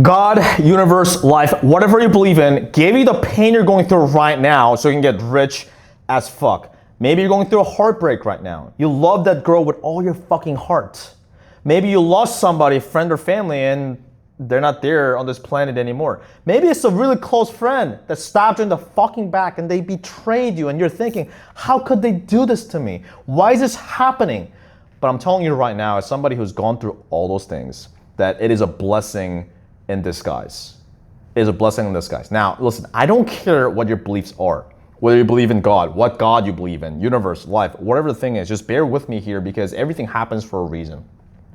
God, universe, life, whatever you believe in, gave you the pain you're going through right now so you can get rich as fuck. Maybe you're going through a heartbreak right now. You love that girl with all your fucking heart. Maybe you lost somebody, friend or family, and they're not there on this planet anymore. Maybe it's a really close friend that stabbed you in the fucking back and they betrayed you and you're thinking, how could they do this to me? Why is this happening? But I'm telling you right now, as somebody who's gone through all those things, that it is a blessing in disguise. It is a blessing in disguise. Now, listen, I don't care what your beliefs are, whether you believe in God, what God you believe in, universe, life, whatever the thing is, just bear with me here because everything happens for a reason,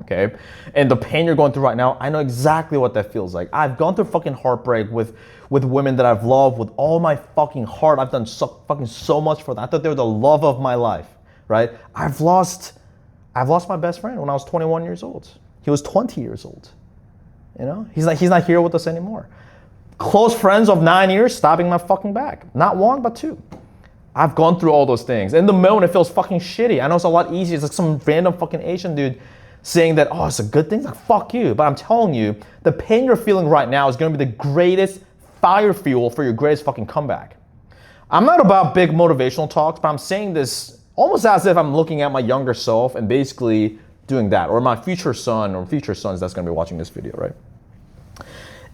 okay? And the pain you're going through right now, I know exactly what that feels like. I've gone through fucking heartbreak with women that I've loved with all my fucking heart. I've done so much for them. I thought they were the love of my life, right? I've lost my best friend when I was 21 years old. He was 20 years old. You know, he's not here with us anymore. Close friends of 9 years stabbing my fucking back. Not one, but two. I've gone through all those things. In the moment, it feels fucking shitty. I know it's a lot easier. It's like some random fucking Asian dude saying that, oh, it's a good thing. It's like, fuck you. But I'm telling you, the pain you're feeling right now is going to be the greatest fire fuel for your greatest fucking comeback. I'm not about big motivational talks, but I'm saying this almost as if I'm looking at my younger self and basically doing that, or my future son or future sons that's gonna be watching this video, right?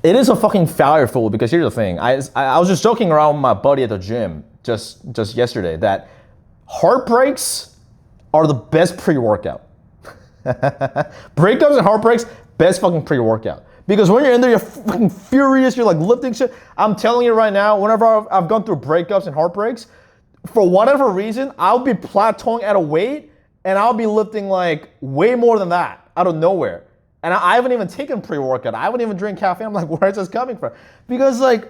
It is a fucking fire fuel because here's the thing. I was just joking around with my buddy at the gym just yesterday that heartbreaks are the best pre-workout. Breakups and heartbreaks, best fucking pre-workout. Because when you're in there, you're fucking furious, you're like lifting shit. I'm telling you right now, whenever I've gone through breakups and heartbreaks, for whatever reason, I'll be plateauing at a weight and I'll be lifting like way more than that out of nowhere. And I haven't even taken pre-workout. I haven't even drank caffeine. I'm like, where is this coming from? Because like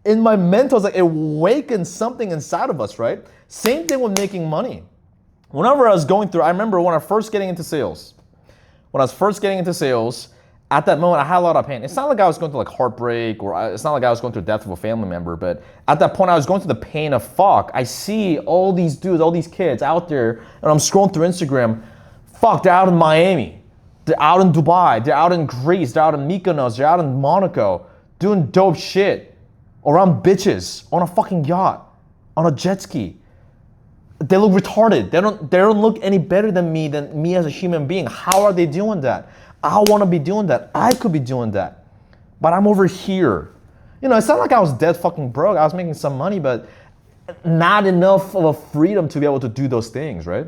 in my mental, it's like it awakens something inside of us, right? Same thing with making money. Whenever I was going through, I remember when I was first getting into sales, at that moment, I had a lot of pain. It's not like I was going through like heartbreak or it's not like I was going through death of a family member, but at that point I was going through the pain of fuck. I see all these dudes, all these kids out there and I'm scrolling through Instagram. Fuck, they're out in Miami. They're out in Dubai. They're out in Greece. They're out in Mykonos. They're out in Monaco doing dope shit around bitches on a fucking yacht, on a jet ski. They look retarded. They don't look any better than me as a human being. How are they doing that? I want to be doing that. I could be doing that. But I'm over here. You know, it's not like I was dead fucking broke. I was making some money, but not enough of a freedom to be able to do those things, right?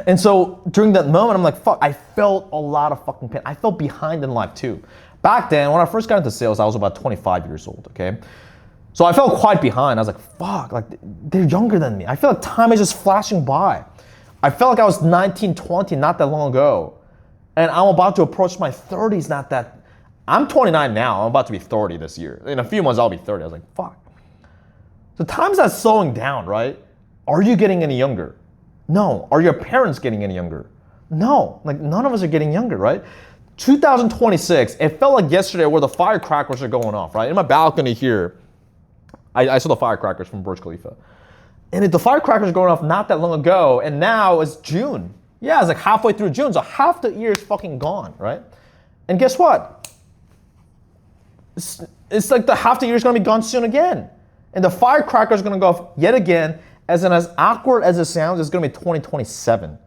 And so during that moment, I'm like, fuck, I felt a lot of fucking pain. I felt behind in life too. Back then, when I first got into sales, I was about 25 years old, okay? So I felt quite behind. I was like, fuck, like they're younger than me. I feel like time is just flashing by. I felt like I was 19, 20 not that long ago. And I'm about to approach my 30s, I'm 29 now, I'm about to be 30 this year. In a few months, I'll be 30. I was like, fuck. So time's not slowing down, right? Are you getting any younger? No. Are your parents getting any younger? No. Like none of us are getting younger, right? 2026, it felt like yesterday where the firecrackers are going off, right? In my balcony here, I saw the firecrackers from Burj Khalifa. And the firecrackers are going off not that long ago, and now it's June. Yeah, it's like halfway through June, so half the year is fucking gone, right? And guess what? It's like the half the year is gonna be gone soon again. And the firecracker is gonna go off yet again, as awkward as it sounds, it's gonna be 2027.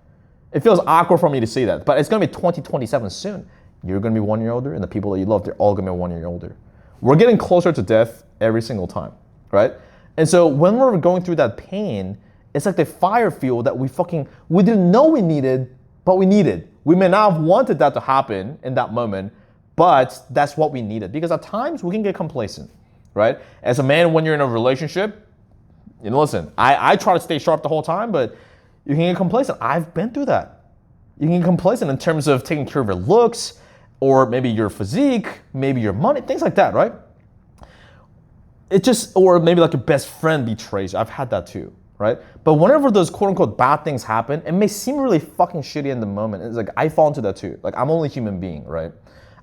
It feels awkward for me to say that, but it's gonna be 2027 soon. You're gonna be 1 year older, and the people that you love, they're all gonna be 1 year older. We're getting closer to death every single time, right? And so when we're going through that pain, it's like the fire fuel that we didn't know we needed, but we needed. We may not have wanted that to happen in that moment, but that's what we needed. Because at times we can get complacent, right? As a man, when you're in a relationship, you know, listen, I try to stay sharp the whole time, but you can get complacent. I've been through that. You can get complacent in terms of taking care of your looks, or maybe your physique, maybe your money, things like that, right? Or maybe like your best friend betrays you. I've had that too. Right? But whenever those quote unquote bad things happen, it may seem really fucking shitty in the moment. It's like, I fall into that too. Like, I'm only a human being, right?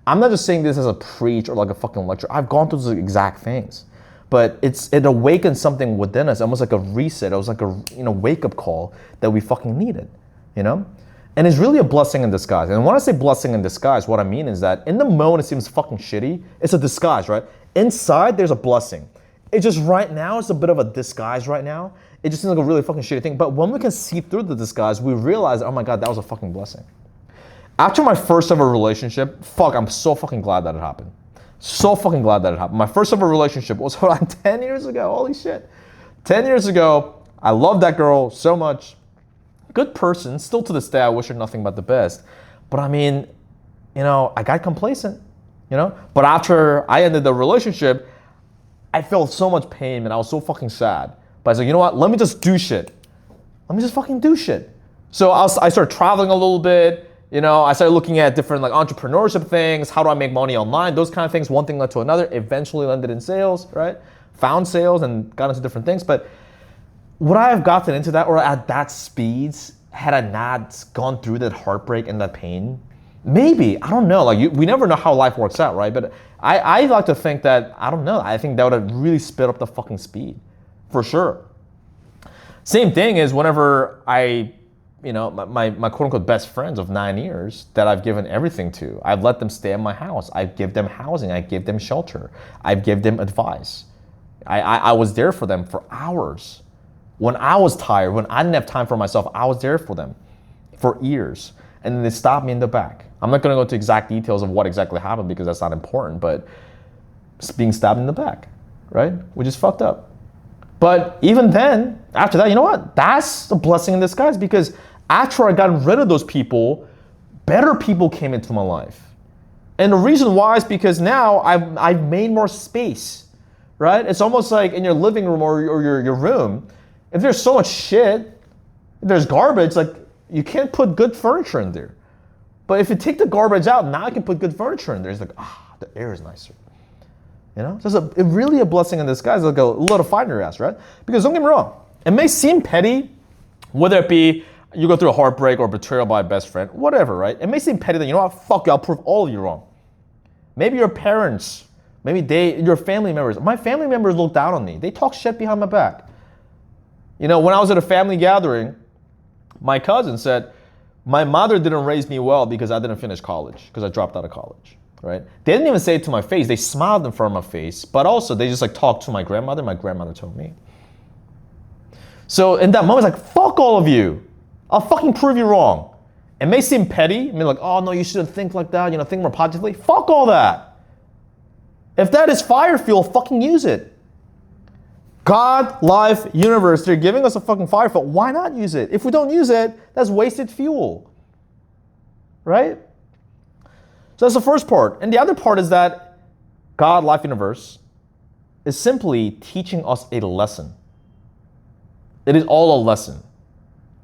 I'm not just saying this as a preach or like a fucking lecture. I've gone through those exact things. But it awakens something within us, almost like a reset. It was like a wake up call that we fucking needed, you know? And it's really a blessing in disguise. And when I say blessing in disguise, what I mean is that in the moment it seems fucking shitty. It's a disguise, right? Inside there's a blessing. It just right now, it's a bit of a disguise right now. It just seems like a really fucking shitty thing. But when we can see through the disguise, we realize, oh my God, that was a fucking blessing. After my first ever relationship, I'm so fucking glad that it happened. So fucking glad that it happened. My first ever relationship was around 10 years ago. Holy shit. 10 years ago, I loved that girl so much. Good person. Still to this day, I wish her nothing but the best. But I mean, I got complacent, But after I ended the relationship, I felt so much pain and I was so fucking sad. But I was like, you know what? Let me just do shit. Let me just fucking do shit. So I started traveling a little bit. I started looking at different like entrepreneurship things. How do I make money online? Those kind of things. One thing led to another. Eventually landed in sales, right? Found sales and got into different things. But would I have gotten into that or at that speeds had I not gone through that heartbreak and that pain? Maybe. I don't know. Like we never know how life works out, right? But I like to think that, I don't know. I think that would have really sped up the fucking speed. For sure. Same thing is whenever my quote unquote best friends of 9 years that I've given everything to, I've let them stay in my house. I give them housing. I give them shelter. I give them advice. I was there for them for hours. When I was tired, when I didn't have time for myself, I was there for them for years. And then they stabbed me in the back. I'm not gonna go into exact details of what exactly happened because that's not important, but being stabbed in the back, right? Which is fucked up. But even then, after that, you know what? That's a blessing in disguise because after I got rid of those people, better people came into my life. And the reason why is because now I've made more space, right? It's almost like in your living room or your room, if there's so much shit, if there's garbage, like you can't put good furniture in there. But if you take the garbage out, now I can put good furniture in there. It's like, the air is nicer. So it's really a blessing in disguise, like a little fire in your ass, right? Because don't get me wrong, it may seem petty, whether it be you go through a heartbreak or betrayal by a best friend, whatever, right? It may seem petty that, you know what, fuck you, I'll prove all of you wrong. Maybe your parents, maybe your family members. My family members look down on me. They talk shit behind my back. When I was at a family gathering, my cousin said, my mother didn't raise me well because I didn't finish college, because I dropped out of college. Right? They didn't even say it to my face. They smiled in front of my face, but also they just like talked to my grandmother. My grandmother told me. So in that moment, it's like, fuck all of you. I'll fucking prove you wrong. It may seem petty. I mean, like, oh no, you shouldn't think like that. Think more positively. Fuck all that. If that is fire fuel, fucking use it. God, life, universe, they're giving us a fucking fire fuel. Why not use it? If we don't use it, that's wasted fuel. Right? So that's the first part. And the other part is that God, life, universe is simply teaching us a lesson. It is all a lesson,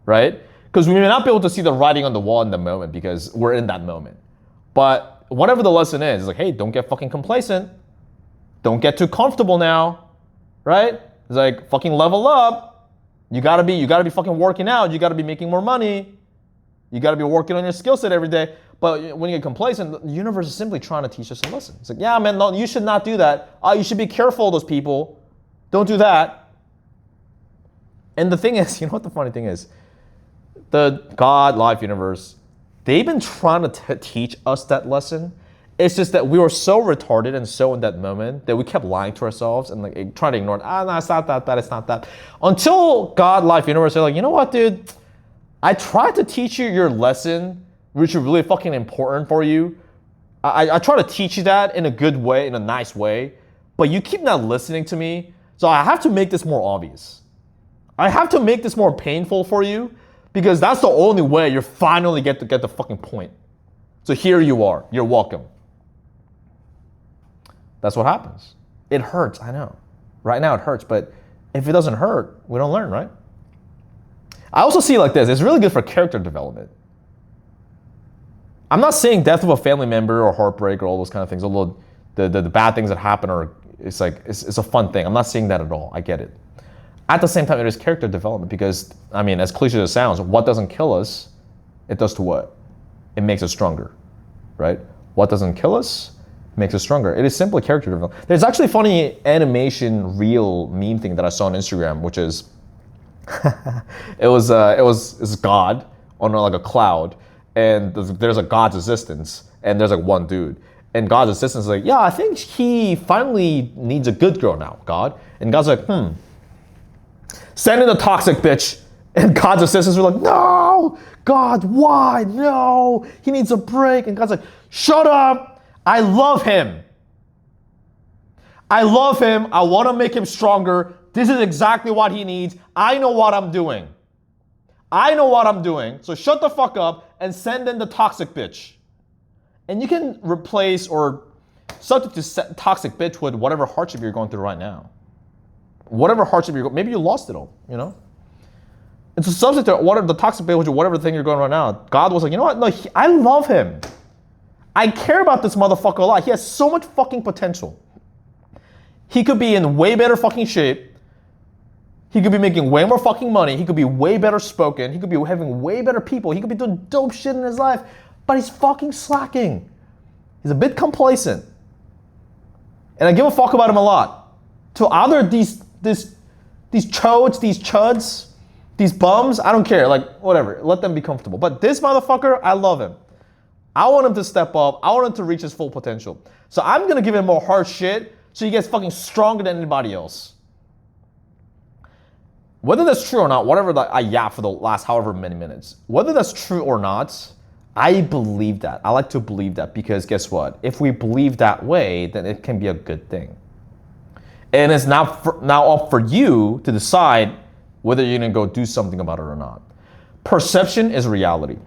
right? Because we may not be able to see the writing on the wall in the moment because we're in that moment. But whatever the lesson is, it's like, hey, don't get fucking complacent. Don't get too comfortable now, right? It's like, fucking level up. You gotta be fucking working out. You gotta be making more money. You gotta be working on your skill set every day. But when you get complacent, the universe is simply trying to teach us a lesson. It's like, yeah, man, no, you should not do that. You should be careful of those people. Don't do that. And the thing is, you know what the funny thing is? The God, life, universe, they've been trying to teach us that lesson. It's just that we were so retarded and so in that moment that we kept lying to ourselves and like trying to ignore it. No, it's not that bad, it's not that. Until God, life, universe, they're like, you know what, dude? I tried to teach you your lesson, which is really fucking important for you. I try to teach you that in a good way, in a nice way, but you keep not listening to me. So I have to make this more obvious. I have to make this more painful for you because that's the only way you finally get the fucking point. So here you are. You're welcome. That's what happens. It hurts, I know. Right now it hurts, but if it doesn't hurt, we don't learn, right? I also see it like this. It's really good for character development. I'm not saying death of a family member or heartbreak or all those kind of things, although the bad things that happen it's a fun thing. I'm not saying that at all. I get it. At the same time, it is character development because, I mean, as cliche as it sounds, what doesn't kill us, it does to what? It makes us stronger, right? What doesn't kill us makes us stronger. It is simply character development. There's actually a funny animation reel meme thing that I saw on Instagram, which is, it's God on like a cloud, and there's a God's assistance, and there's like one dude. And God's assistant is like, yeah, I think he finally needs a good girl now, God. And God's like, send in the toxic bitch. And God's assistants were like, no, God, why? No, he needs a break. And God's like, shut up. I love him. I love him. I want to make him stronger. This is exactly what he needs. I know what I'm doing. I know what I'm doing. So shut the fuck up and send in the toxic bitch. And you can replace or substitute toxic bitch with whatever hardship you're going through right now. Whatever hardship you're going, maybe you lost it all, you know? And so substitute whatever the toxic bitch with whatever thing you're going right now. God was like, you know what? No, I love him. I care about this motherfucker a lot. He has so much fucking potential. He could be in way better fucking shape. He could be making way more fucking money. He could be way better spoken. He could be having way better people. He could be doing dope shit in his life. But he's fucking slacking. He's a bit complacent. And I give a fuck about him a lot. To other these chodes, these chuds, these bums, I don't care. Like, whatever. Let them be comfortable. But this motherfucker, I love him. I want him to step up. I want him to reach his full potential. So I'm gonna give him more hard shit so he gets fucking stronger than anybody else. Whether that's true or not, whatever I yap for the last however many minutes, whether that's true or not, I believe that. I like to believe that because guess what? If we believe that way, then it can be a good thing. And it's now up for you to decide whether you're gonna go do something about it or not. Perception is reality.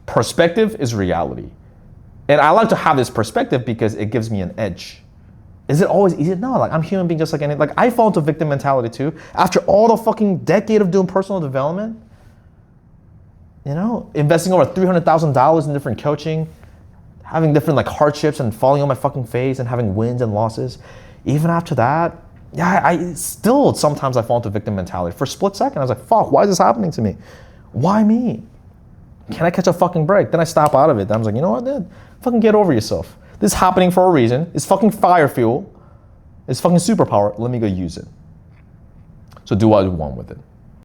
Perspective is reality. And I like to have this perspective because it gives me an edge. Is it always easy? No, like I'm a human being just like any, like I fall into victim mentality too. After all the fucking decade of doing personal development, you know, investing over $300,000 in different coaching, having different like hardships and falling on my fucking face and having wins and losses. Even after that, yeah, I still sometimes I fall into victim mentality. For a split second, I was like, fuck, why is this happening to me? Why me? Can I catch a fucking break? Then I stop out of it. Then I was like, you know what, dude? Fucking get over yourself. This is happening for a reason. It's fucking fire fuel. It's fucking superpower. Let me go use it. So do what you want with it.